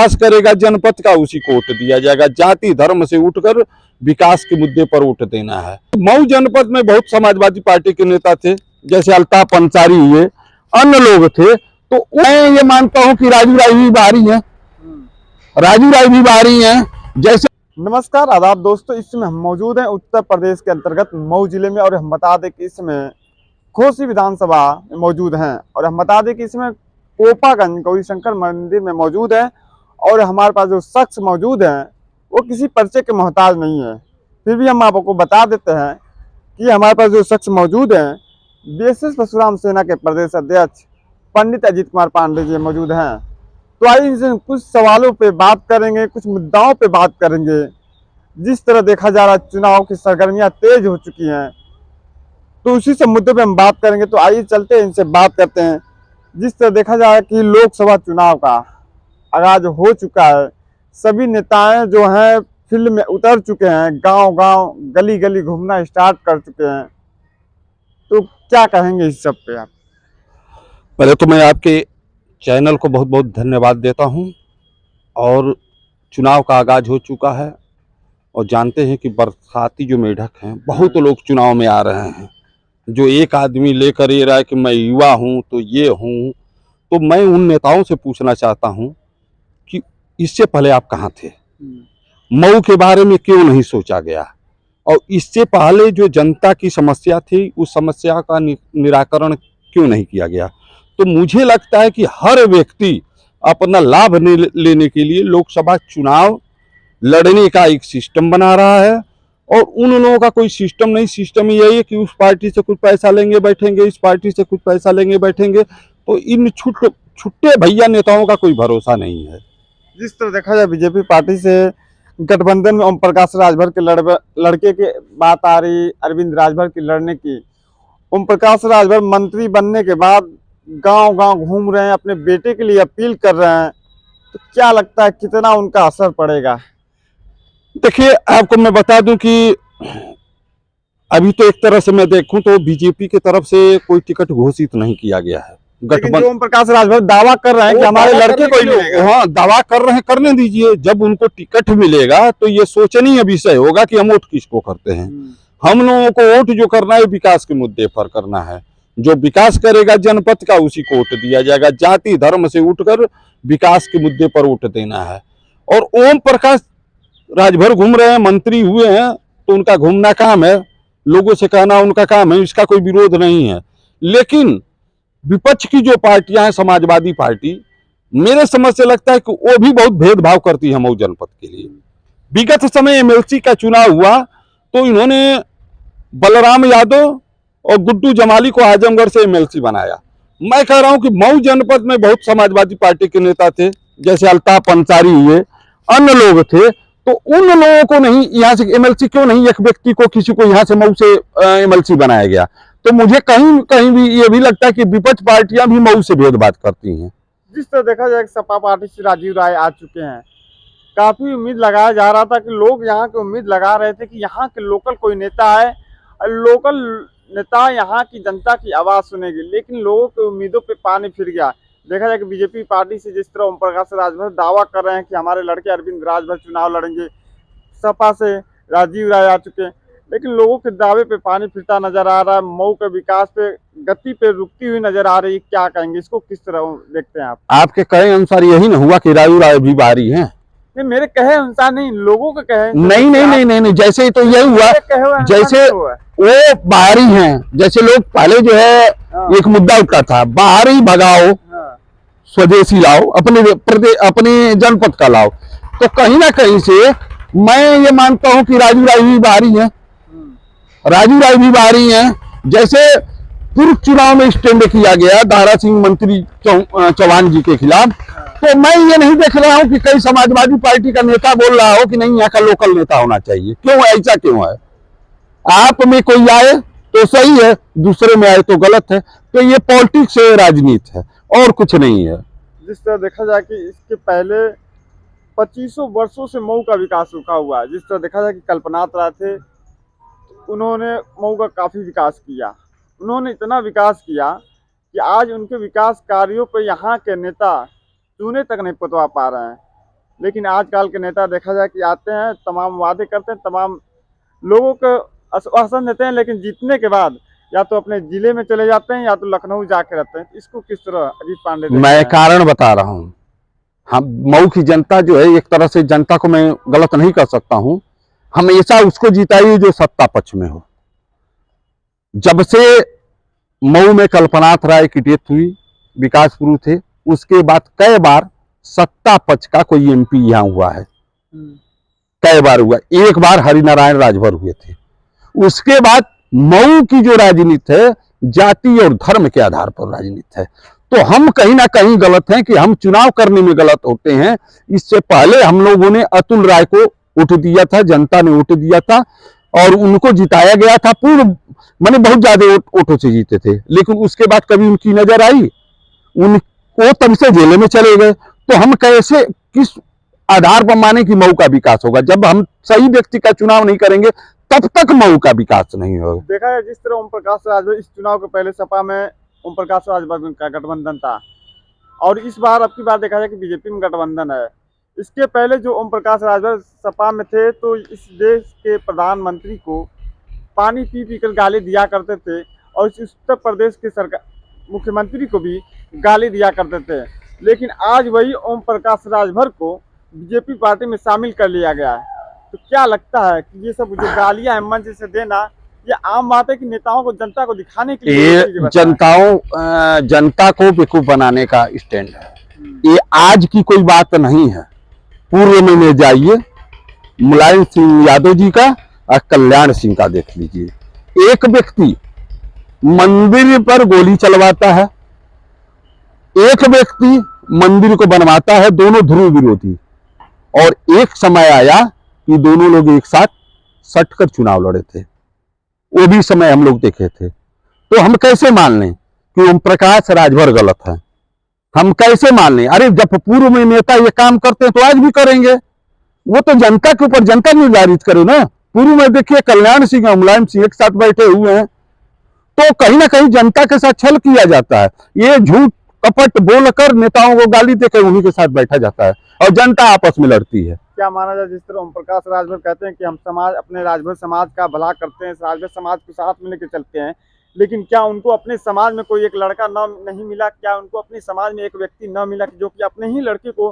विकास करेगा जनपद का उसी को वोट दिया जाएगा। जाति धर्म से उठकर विकास के मुद्दे पर वोट देना है। मऊ जनपद में बहुत समाजवादी पार्टी के नेता थे, जैसे अल्ताफ अंसारी हुए, अन्य लोग थे। तो मैं ये मानता हूं कि राजू राय भी बाहरी हैं, राजू राय भी बाहरी हैं। जैसे नमस्कार आदाब दोस्तों, इस समय हम मौजूद हैं उत्तर प्रदेश के अंतर्गत मऊ जिले में और हम बता दें कि इसमें घोसी विधानसभा में मौजूद हैं और हम बता दें कि इसमें कोपागंज गौरी शंकर मंदिर में मौजूद है। और हमारे पास जो शख्स मौजूद हैं वो किसी परिचय के मोहताज नहीं है, फिर भी हम आपको बता देते हैं कि हमारे पास जो शख्स मौजूद हैं बीएसएस परशुराम सेना के प्रदेश अध्यक्ष पंडित अजीत कुमार पांडे जी मौजूद हैं। तो आइए इनसे कुछ सवालों पे बात करेंगे, कुछ मुद्दाओं पे बात करेंगे। जिस तरह देखा जा रहा है चुनाव की सरगर्मियां तेज हो चुकी हैं, तो उसी से मुद्दे पे हम बात करेंगे। तो आइए चलते हैं, इनसे बात करते हैं। जिस तरह देखा जा रहा है कि लोकसभा चुनाव का आगाज हो चुका है, सभी नेताएं जो हैं फील्ड में उतर चुके हैं, गांव-गांव गली गली घूमना स्टार्ट कर चुके हैं। तो क्या कहेंगे इस सब पे आप? पहले तो मैं आपके चैनल को बहुत बहुत धन्यवाद देता हूं। और चुनाव का आगाज हो चुका है और जानते हैं कि बरसाती जो मेढक हैं, बहुत लोग चुनाव में आ रहे हैं। जो एक आदमी लेकर ये रहा है कि मैं युवा हूं तो ये हूं, तो मैं उन नेताओं से पूछना चाहता हूं कि इससे पहले आप कहाँ थे? मऊ के बारे में क्यों नहीं सोचा गया? और इससे पहले जो जनता की समस्या थी उस समस्या का निराकरण क्यों नहीं किया गया? तो मुझे लगता है कि हर व्यक्ति अपना लाभ लेने के लिए लोकसभा चुनाव लड़ने का एक सिस्टम बना रहा है। और उन लोगों का कोई सिस्टम नहीं, सिस्टम यही है कि उस पार्टी से कुछ पैसा लेंगे बैठेंगे, इस पार्टी से कुछ पैसा लेंगे बैठेंगे। तो इन छुट्टे भैया नेताओं का कोई भरोसा नहीं है। जिस तरह देखा जाए बीजेपी पार्टी से गठबंधन में ओम प्रकाश राजभर के लड़के की बात आ रही, अरविंद राजभर की लड़ने की। ओम प्रकाश राजभर मंत्री बनने के बाद गांव-गांव घूम रहे हैं, अपने बेटे के लिए अपील कर रहे हैं। तो क्या लगता है कितना उनका असर पड़ेगा? देखिए, आपको मैं बता दूं कि अभी तो एक तरह से मैं देखूं तो बीजेपी की तरफ से कोई टिकट घोषित नहीं किया गया है। लेकिन जो ओम प्रकाश राजभर दावा कर रहे हैं कि हमारे लड़के को ही मिलेगा। हाँ, दावा कर रहे हैं, करने दीजिए। जब उनको टिकट मिलेगा तो ये सोचनीय विषय होगा कि हम वोट किसको करते हैं। हम लोगों को वोट जो करना है विकास के मुद्दे पर करना है। जो विकास करेगा जनपद का उसी को वोट दिया जाएगा। जाति धर्म से उठकर विकास के मुद्दे पर वोट देना है। और ओम प्रकाश राजभर घूम रहे हैं, मंत्री हुए हैं, तो उनका घूमना काम है, लोगों से कहना उनका काम है, इसका कोई विरोध नहीं है। लेकिन विपक्ष की जो पार्टियां हैं, समाजवादी पार्टी, मेरे समझ से लगता है कि वो भी बहुत भेदभाव करती है मऊ जनपद के लिए। विगत समय एमएलसी का चुनाव हुआ तो इन्होंने बलराम यादव और गुड्डू जमाली को आजमगढ़ से एमएलसी बनाया। मैं कह रहा हूं कि मऊ जनपद में बहुत समाजवादी पार्टी के नेता थे, जैसे अल्ताफ अंसारी हुए, अन्य लोग थे। तो उन लोगों को नहीं यहाँ से एमएलसी क्यों नहीं, एक व्यक्ति को किसी को यहाँ से मऊ से एमएलसी बनाया गया? तो मुझे कहीं कहीं भी ये भी लगता है कि विपक्ष पार्टियां भी मऊ से भेदभाव करती हैं। जिस तरह देखा जाए सपा पार्टी से राजीव राय आ चुके हैं, काफी उम्मीद लगाया जा रहा था कि लोग यहाँ की उम्मीद लगा रहे थे कि यहाँ के लोकल कोई नेता है और लोकल नेता यहाँ की जनता की आवाज सुनेगी। लेकिन लोगों की उम्मीदों पे पानी फिर गया। देखा जाए कि बीजेपी पार्टी से जिस तरह ओम प्रकाश राजभर दावा कर रहे हैं कि हमारे लड़के अरविंद राजभर चुनाव लड़ेंगे, सपा से राजीव राय आ चुके हैं, लेकिन लोगों के दावे पे पानी फिरता नजर आ रहा है। मऊ के विकास पे गति पे रुकती हुई नजर आ रही है। क्या कहेंगे इसको, किस तरह देखते हैं आप? आपके कहे अनुसार यही न हुआ कि राजू राय भी बाहरी हैं? नहीं, मेरे कहे अनुसार नहीं, लोगों के कहे। नहीं नहीं नहीं नहीं नहीं, जैसे तो यही हुआ, जैसे वो बाहरी हैं। जैसे लोग पहले जो है एक मुद्दा उठा था, बाहरी भगाओ स्वदेशी लाओ, अपने जनपद का लाओ। तो कहीं ना कहीं से मैं ये मानता हूं कि राजू राय भी बाहरी हैं, राजू राय भी बाहरी हैं। जैसे पूर्व चुनाव में स्टैंड किया गया दारा सिंह मंत्री चौहान जी के खिलाफ, तो मैं ये नहीं देख रहा हूं कि कई समाजवादी पार्टी का नेता बोल रहा हो कि नहीं यहाँ का लोकल नेता होना चाहिए। क्यों, ऐसा क्यों है? आप में कोई आए तो सही है, दूसरे में आए तो गलत है। तो ये पॉलिटिक्स है, राजनीति है, और कुछ नहीं है। जिस तरह देखा जाए कि इसके पहले 2500 वर्षों से मऊ का विकास रुका हुआ है। जिस तरह देखा जाए कि कल्पनाथ राय थे, उन्होंने मऊ का काफी विकास किया। उन्होंने इतना विकास किया कि आज उनके विकास कार्यों पर यहाँ के नेता चूने तक नहीं पुतवा पा रहे हैं। लेकिन आजकल के नेता देखा जाए कि आते हैं, तमाम वादे करते हैं, तमाम लोगों को आश्वासन देते हैं, लेकिन जीतने के बाद या तो अपने जिले में चले जाते हैं या तो लखनऊ जाके रहते हैं। इसको किस तरह अजीत पांडे देखते मैं हैं? कारण बता रहा हूँ। हम मऊ की जनता जो है, एक तरह से जनता को मैं गलत नहीं कर सकता हूँ, हमेशा उसको जिताइए जो सत्ता पक्ष में हो। जब से मऊ में कल्पनाथ राय की डेथ हुई, विकास पुरू थे, उसके बाद कई बार सत्ता पक्ष का कोई एमपी यहाँ हुआ है, कई बार हुआ। एक बार हरिनारायण राजभर हुए थे। उसके बाद मऊ की जो राजनीति है, जाति और धर्म के आधार पर राजनीति है। तो हम कहीं ना कहीं गलत हैं कि हम चुनाव करने में गलत होते हैं। इससे पहले हम लोगों ने अतुल राय को वोट दिया था, जनता ने वोट दिया था और उनको जिताया गया था। पूर्व माने बहुत ज्यादा वोटों से जीते थे, लेकिन उसके बाद कभी उनकी नजर आई, वो तब से जेल में चले गए। तो हम कैसे, किस आधार पर माने कि मऊ का विकास होगा? जब हम सही व्यक्ति का चुनाव नहीं करेंगे तब तक मऊ का विकास नहीं होगा। देखा है जिस तरह ओम प्रकाश राजभर, इस चुनाव के पहले सपा में ओम प्रकाश राजभर का गठबंधन था और इस बार अब की बार देखा जाए कि बीजेपी में गठबंधन है। इसके पहले जो ओम प्रकाश राजभर सपा में थे तो इस देश के प्रधानमंत्री को पानी पी पी कर गाली दिया करते थे और इस उत्तर प्रदेश के सरकार मुख्यमंत्री को भी गाली दिया करते थे। लेकिन आज वही ओम प्रकाश राजभर को बीजेपी पार्टी में शामिल कर लिया गया है। तो क्या लगता है कि ये सब जो गालियां हैं मंच से देना, ये आम बात है कि नेताओं को, जनता को दिखाने के लिए ये जनता को बेवकूफ बनाने का स्टैंड है। ये आज की कोई बात नहीं है। पूर्व में ले जाइए, मुलायम सिंह यादव जी का और कल्याण सिंह का देख लीजिए। एक व्यक्ति मंदिर पर गोली चलवाता है, एक व्यक्ति मंदिर को बनवाता है, दोनों ध्रुव विरोधी। और एक समय आया कि दोनों लोग एक साथ सटकर चुनाव लड़े थे, वो भी समय हम लोग देखे थे। तो हम कैसे मान लें कि ओम प्रकाश राजभर गलत है? हम कैसे मान लें? अरे जब पूर्व में नेता ये काम करते हैं तो आज भी करेंगे। वो तो जनता के ऊपर जनता निर्धारित करे ना। पूर्व में देखिए कल्याण सिंह और मुलायम सिंह एक साथ बैठे हुए हैं, तो कहीं ना कहीं जनता के साथ छल किया जाता है। ये झूठ कपट बोलकर नेताओं को गाली देकर उन्हीं के साथ बैठा जाता है और जनता आपस में लड़ती है। क्या माना जाए, जिस तरह ओम प्रकाश राजभर कहते हैं कि हम समाज, अपने राजभर समाज का भला करते हैं, राजभर समाज को साथ में लेकर चलते हैं, लेकिन क्या उनको अपने समाज में कोई एक लड़का नहीं मिला? क्या उनको अपने समाज में एक व्यक्ति न मिला जो कि अपने ही लड़के को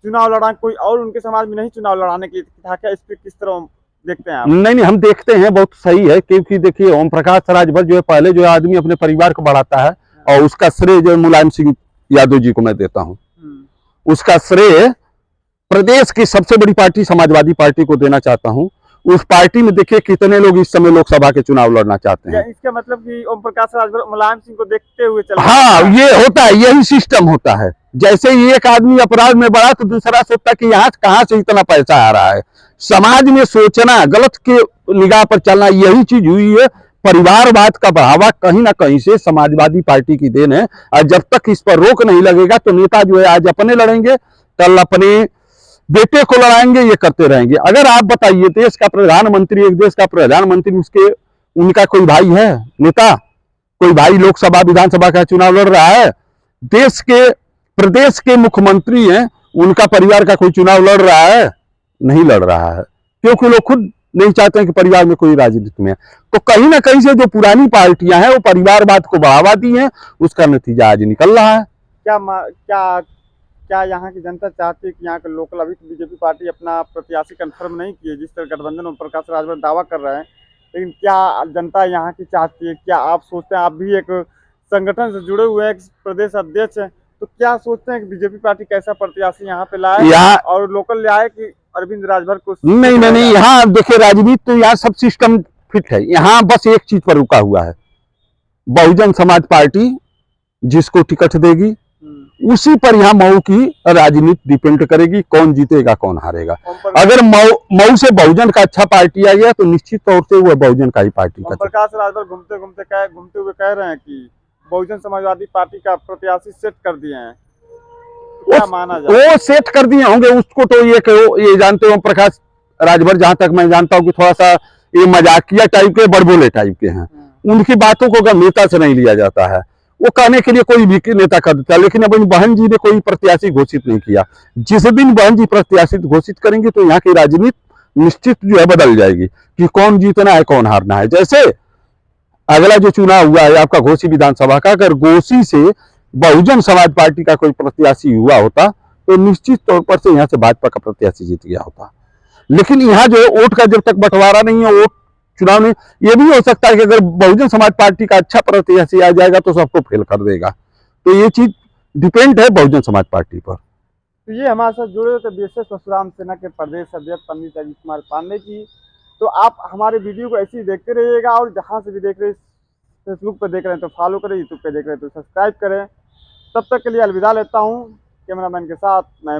चुनाव लड़ा, कोई और उनके समाज में नहीं चुनाव लड़ाने के लिए था? क्या इस पर किस तरह देखते हैं आप? नहीं, हम देखते हैं, बहुत सही है। क्योंकि देखिए ओम प्रकाश राजभर जो है, पहले जो आदमी अपने परिवार को बढ़ाता है, और उसका श्रेय जो मुलायम सिंह यादव जी को मैं देता हूं। उसका श्रेय प्रदेश की सबसे बड़ी पार्टी समाजवादी पार्टी को देना चाहता हूं। उस पार्टी में देखिए कितने लोग इस समय लोकसभा के चुनाव लड़ना चाहते हैं। इसका मतलब कि ओम प्रकाश राजभर मुलायम सिंह को देखते हुए चल, हाँ, ये होता है, यही सिस्टम होता है। जैसे ही एक आदमी अपराध में बढ़ा तो दूसरा सोचता कि यहाँ कहाँ से इतना पैसा आ रहा है। समाज में सोचना, गलत के निगाह पर चलना, यही चीज हुई है। परिवारवाद का बढ़ावा कहीं ना कहीं से समाजवादी पार्टी की देन है। और जब तक इस पर रोक नहीं लगेगा तो नेता जो है आज अपने लड़ेंगे, कल अपने बेटे को लड़ाएंगे, ये करते रहेंगे। अगर आप बताइए, देश का प्रधानमंत्री, एक देश का प्रधानमंत्री, उनका कोई भाई है नेता? कोई भाई लोकसभा विधानसभा का चुनाव लड़ रहा है? देश के, प्रदेश के मुख्यमंत्री हैं, उनका परिवार का कोई चुनाव लड़ रहा है? नहीं लड़ रहा है, क्योंकि लोग खुद नहीं चाहते हैं कि परिवार में कोई राजनीति में है। तो कहीं ना कहीं से जो पुरानी पार्टियां हैं वो परिवारवाद को बढ़ावा दी हैं, उसका नतीजा आज निकल रहा है। क्या यहाँ की जनता चाहती है कि यहाँ के लोकल, अभी तो बीजेपी पार्टी अपना प्रत्याशी कंफर्म नहीं किए, जिस तरह गठबंधन ओम प्रकाश राजभर दावा कर रहे हैं, लेकिन क्या जनता यहाँ की चाहती है? क्या आप सोचते हैं, आप भी एक संगठन से जुड़े हुए हैं, प्रदेश अध्यक्ष हैं, तो क्या सोचते हैं कि बीजेपी पार्टी कैसा प्रत्याशी यहाँ पे लाए और लोकल ले आए कि अरविंद राजभर को? नहीं, यहाँ देखिए राजनीति तो यहाँ सब सिस्टम फिट है। यहाँ बस एक चीज पर रुका हुआ है, बहुजन समाज पार्टी जिसको टिकट देगी उसी पर यहाँ मऊ की राजनीति डिपेंड करेगी, कौन जीतेगा कौन हारेगा। अगर मऊ से बहुजन का अच्छा पार्टी आ गया तो निश्चित तौर से वो बहुजन का ही पार्टी का। प्रकाश राजभर घूमते हुए कह रहे हैं कि बहुजन समाजवादी पार्टी का प्रत्याशी सेट कर दिए हैं। क्या माना जाए? वो सेट कर दिए होंगे उसको, तो ये जानते हो प्रकाश राजभर, जहां तक मैं जानता हूँ कि थोड़ा सा ये मजाकिया टाइप के, बड़बोले टाइप के हैं। उनकी बातों को गंभीरता से नहीं लिया जाता है। वो कहने के लिए कोई भी नेता कर देता, लेकिन अपनी बहन जी ने कोई प्रत्याशी घोषित नहीं किया। जिस दिन बहन जी प्रत्याशी घोषित करेंगे तो यहाँ की राजनीति निश्चित जो है बदल जाएगी कि कौन जीतना है कौन हारना है। जैसे अगला जो चुनाव हुआ है आपका घोसी विधानसभा का, अगर घोसी से बहुजन समाज पार्टी का कोई प्रत्याशी हुआ होता तो निश्चित तौर पर से यहाँ से भाजपा का प्रत्याशी जीत गया होता। लेकिन यहाँ जो है वोट का जब तक बंटवारा नहीं है, वोट चुनाव में ये भी हो सकता है कि अगर बहुजन समाज पार्टी का अच्छा प्रत्याशी आ जाएगा तो सबको फेल कर देगा। तो ये चीज डिपेंड है बहुजन समाज पार्टी पर। तो ये हमारे साथ जुड़े थे बीएसएफ परशुराम सेना के प्रदेश अध्यक्ष पंडित अजीत कुमार पांडे जी। तो आप हमारे वीडियो को ऐसे ही देखते रहिएगा, और जहाँ से भी देख रहे हैं, फेसबुक पर देख रहे हैं तो फॉलो करें, यूट्यूब पे देख रहे हैं तो सब्सक्राइब करें। तब तक के लिए अलविदा लेता हूँ। कैमरामैन के साथ मैं